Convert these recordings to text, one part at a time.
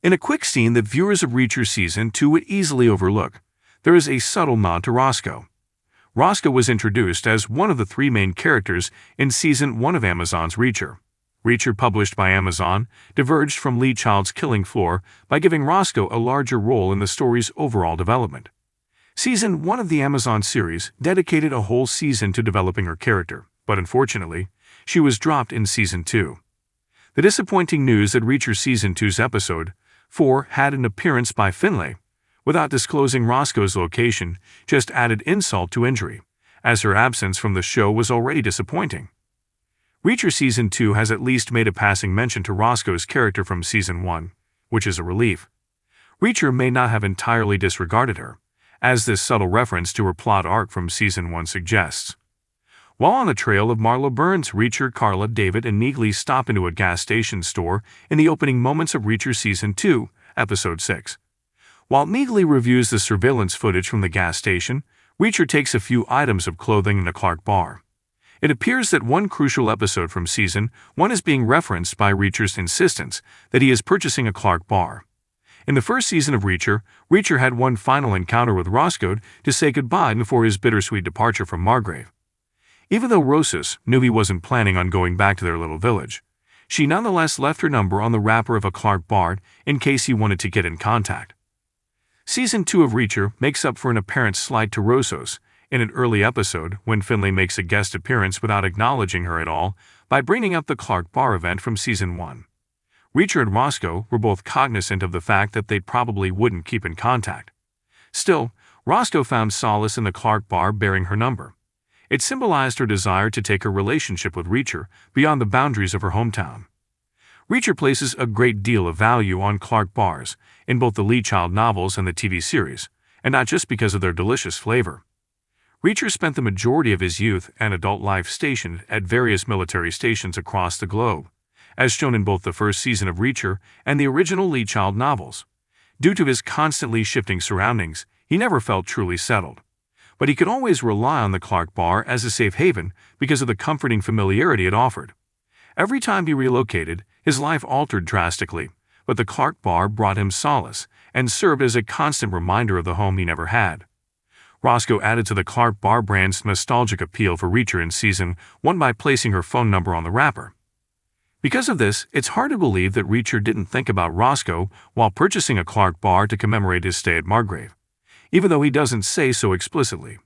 In a quick scene that viewers of Reacher Season 2 would easily overlook, there is a subtle nod to Roscoe. Roscoe was introduced as one of the three main characters in Season 1 of Amazon's Reacher. Reacher, published by Amazon, diverged from Lee Child's killing floor by giving Roscoe a larger role in the story's overall development. Season 1 of the Amazon series dedicated a whole season to developing her character, but unfortunately, she was dropped in Season 2. The disappointing news that Reacher Season 2's Episode 4 had an appearance by Finlay, without disclosing Roscoe's location, just added insult to injury, as her absence from the show was already disappointing. Reacher Season 2 has at least made a passing mention to Roscoe's character from Season 1, which is a relief. Reacher may not have entirely disregarded her, as this subtle reference to her plot arc from Season 1 suggests. While on the trail of Marlo Burns, Reacher, Carla, David, and Neagley stop into a gas station store in the opening moments of Reacher Season 2, Episode 6. While Neagley reviews the surveillance footage from the gas station, Reacher takes a few items of clothing in a Clark bar. It appears that one crucial episode from Season 1 is being referenced by Reacher's insistence that he is purchasing a Clark bar. In the first season of Reacher, Reacher had one final encounter with Roscoe to say goodbye before his bittersweet departure from Margrave. Even though Rosas knew he wasn't planning on going back to their little village, she nonetheless left her number on the wrapper of a Clark bar in case he wanted to get in contact. Season 2 of Reacher makes up for an apparent slight to Rosas in an early episode when Finlay makes a guest appearance without acknowledging her at all by bringing up the Clark bar event from Season 1. Reacher and Roscoe were both cognizant of the fact that they probably wouldn't keep in contact. Still, Roscoe found solace in the Clark bar bearing her number. It symbolized her desire to take her relationship with Reacher beyond the boundaries of her hometown. Reacher places a great deal of value on Clark bars in both the Lee Child novels and the TV series, and not just because of their delicious flavor. Reacher spent the majority of his youth and adult life stationed at various military stations across the globe, as shown in both the first season of Reacher and the original Lee Child novels. Due to his constantly shifting surroundings, he never felt truly settled. But he could always rely on the Clark bar as a safe haven because of the comforting familiarity it offered. Every time he relocated, his life altered drastically, but the Clark bar brought him solace and served as a constant reminder of the home he never had. Roscoe added to the Clark bar brand's nostalgic appeal for Reacher in Season 1 by placing her phone number on the wrapper. Because of this, it's hard to believe that Reacher didn't think about Roscoe while purchasing a Clark bar to commemorate his stay at Margrave, even though he doesn't say so explicitly.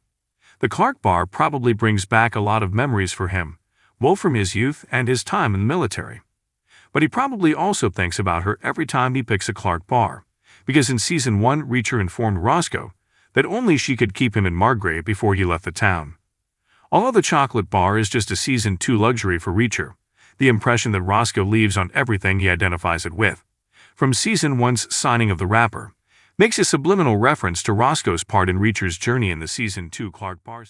The Clark bar probably brings back a lot of memories for him, both from his youth and his time in the military. But he probably also thinks about her every time he picks a Clark bar, because in Season 1 Reacher informed Roscoe that only she could keep him in Margrave before he left the town. Although the chocolate bar is just a Season 2 luxury for Reacher, the impression that Roscoe leaves on everything he identifies it with, from Season 1's signing of the wrapper, makes a subliminal reference to Roscoe's part in Reacher's journey in the Season 2 Clark bar.